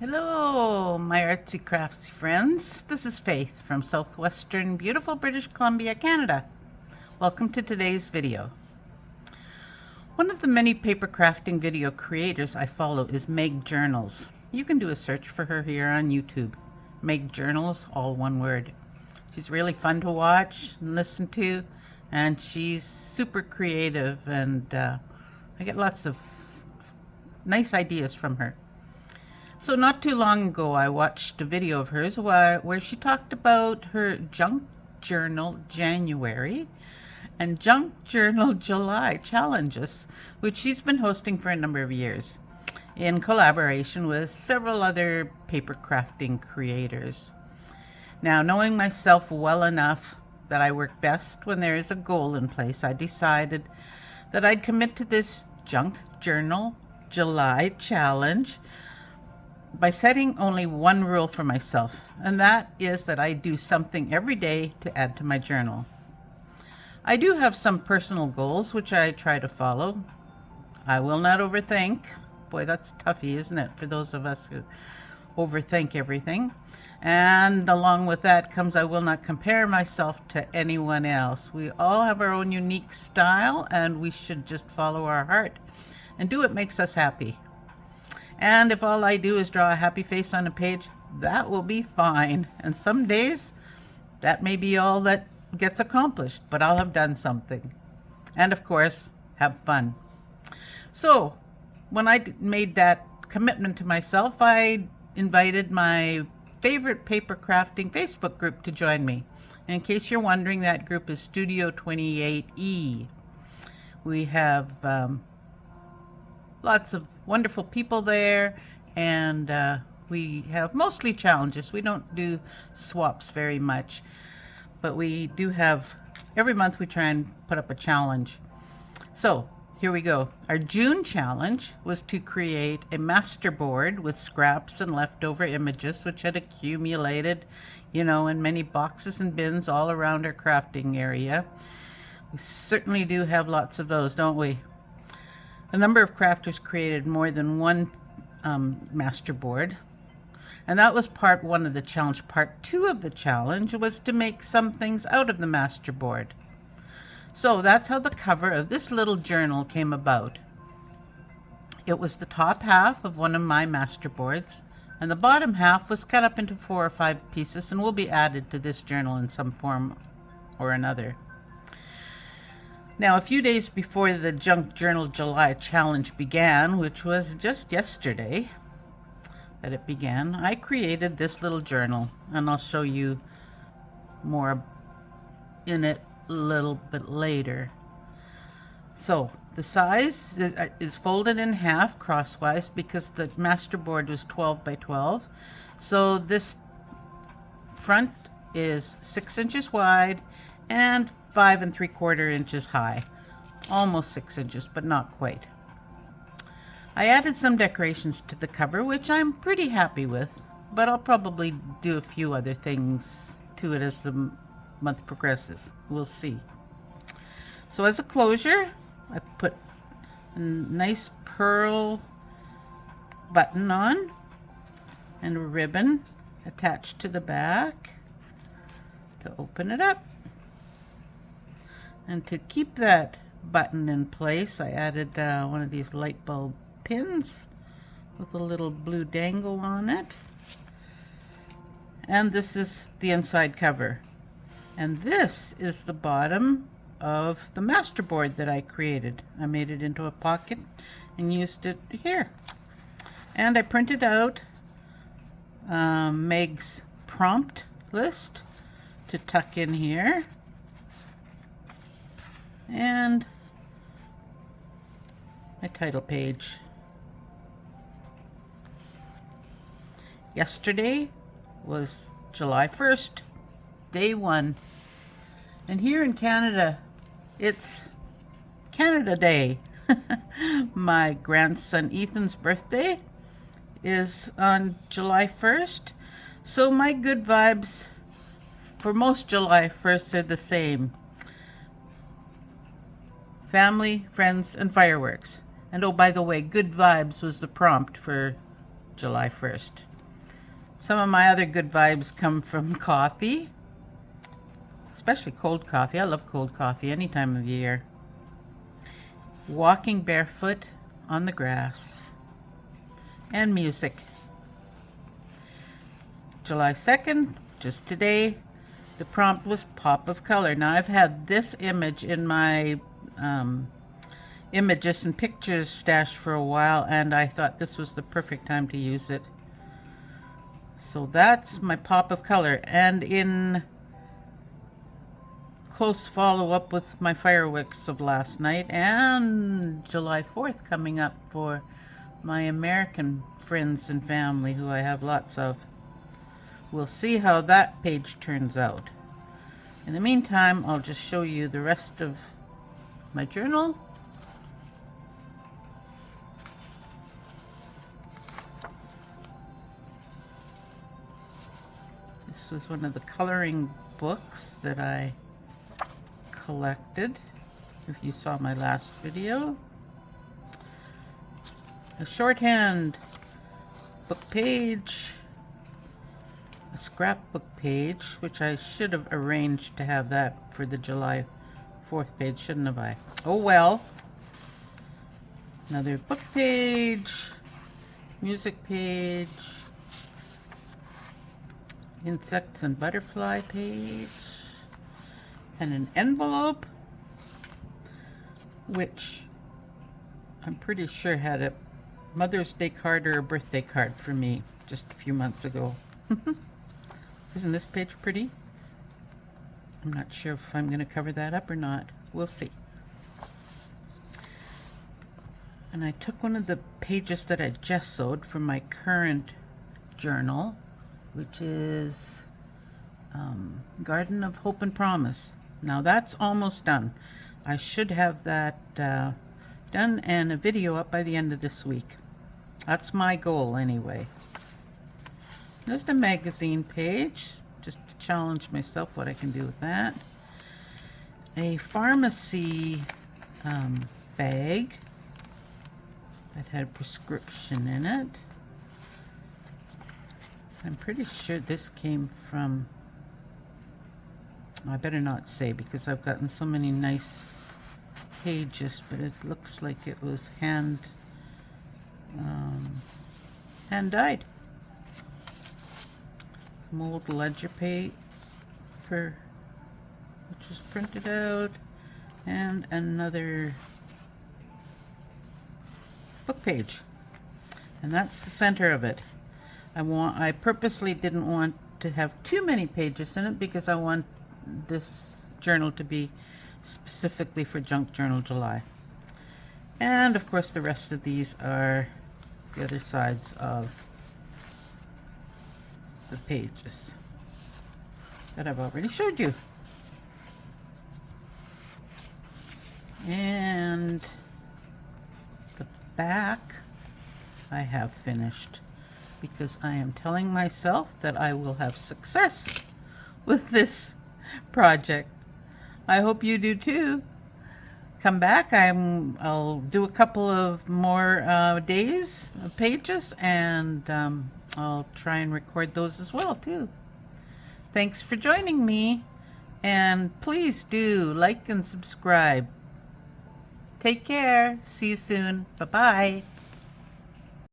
Hello, my artsy craftsy friends. This is Faith from southwestern beautiful British Columbia, Canada. Welcome to today's video. One of the many paper crafting video creators I follow is Meg Journals. You can do a search for her here on YouTube. Meg Journals, all one word. She's really fun to watch and listen to, and she's super creative, and I get lots of nice ideas from her. So not too long ago, I watched a video of hers where she talked about her Junk Journal January and Junk Journal July challenges, which she's been hosting for a number of years in collaboration with several other paper crafting creators. Now, knowing myself well enough that I work best when there is a goal in place, I decided that I'd commit to this Junk Journal July challenge by setting only one rule for myself, and that is that I do something every day to add to my journal. I do have some personal goals which I try to follow. I will not overthink. Boy, that's toughy, isn't it, for those of us who overthink everything. And along with that comes I will not compare myself to anyone else. We all have our own unique style, and we should just follow our heart and do what makes us happy. And if all I do is draw a happy face on a page, that will be fine. And some days, that may be all that gets accomplished, but I'll have done something. And of course, have fun. So, when I made that commitment to myself, I invited my favorite paper crafting Facebook group to join me. And in case you're wondering, that group is Studio 28E. We have lots of wonderful people there, and we have mostly challenges. We don't do swaps very much, but we do have, every month we try and put up a challenge. So here we go. Our June challenge was to create a master board with scraps and leftover images which had accumulated, in many boxes and bins all around our crafting area. We certainly do have lots of those, don't we? A number of crafters created more than one master board, and that was part one of the challenge. Part two of the challenge was to make some things out of the master board. So that's how the cover of this little journal came about. It was the top half of one of my master boards, and the bottom half was cut up into 4 or 5 pieces and will be added to this journal in some form or another. Now, a few days before the Junk Journal July challenge began, which was just yesterday that it began, I created this little journal, and I'll show you more in it a little bit later. So the size is folded in half crosswise because the master board was 12 by 12. So this front is 6 inches wide and 5 3/4 inches high. Almost 6 inches, but not quite. I added some decorations to the cover, which I'm pretty happy with, but I'll probably do a few other things to it as the month progresses. We'll see. So as a closure, I put a nice pearl button on and a ribbon attached to the back to open it up. And to keep that button in place, I added one of these light bulb pins with a little blue dangle on it. And this is the inside cover. And this is the bottom of the master board that I created. I made it into a pocket and used it here. And I printed out Meg's prompt list to tuck in here. And my title page. Yesterday was July 1st, day 1. And here in Canada, it's Canada Day. My grandson Ethan's birthday is on July 1st. So my good vibes for most July 1st are the same. Family, friends, and fireworks. And oh, by the way, good vibes was the prompt for July 1st. Some of my other good vibes come from coffee, especially cold coffee. I love cold coffee any time of year. Walking barefoot on the grass, and music. July 2nd, just today, the prompt was pop of color. Now I've had this image in my images and pictures stash for a while, and I thought this was the perfect time to use it. So that's my pop of color, and in close follow-up with my fireworks of last night, and July 4th coming up for my American friends and family, who I have lots of. We'll see how that page turns out. In the meantime, I'll just show you the rest of my journal. This was one of the coloring books that I collected, if you saw my last video. A shorthand book page, a scrapbook page, which I should have arranged to have that for the July 4th page, shouldn't have I? Oh well. Another book page, music page, insects and butterfly page, and an envelope, which I'm pretty sure had a Mother's Day card or a birthday card for me just a few months ago. Isn't this page pretty? I'm not sure if I'm going to cover that up or not. We'll see. And I took one of the pages that I gessoed from my current journal, which is Garden of Hope and Promise. Now that's almost done. I should have that done and a video up by the end of this week. That's my goal anyway. There's the magazine page, just to challenge myself what I can do with that. A pharmacy bag that had a prescription in it. I'm pretty sure this came from, I better not say because I've gotten so many nice pages, but it looks like it was hand dyed. Some old ledger paper, which was printed out, and another book page, and that's the center of it. I purposely didn't want to have too many pages in it because I want this journal to be specifically for Junk Journal July. And of course the rest of these are the other sides of the pages that I've already showed you. And the back I have finished because I am telling myself that I will have success with this project. I hope you do too. Come back. I'll do a couple of more days of pages, and I'll try and record those as well too. Thanks for joining me, and please do like and subscribe. Take care. See you soon. Bye-bye.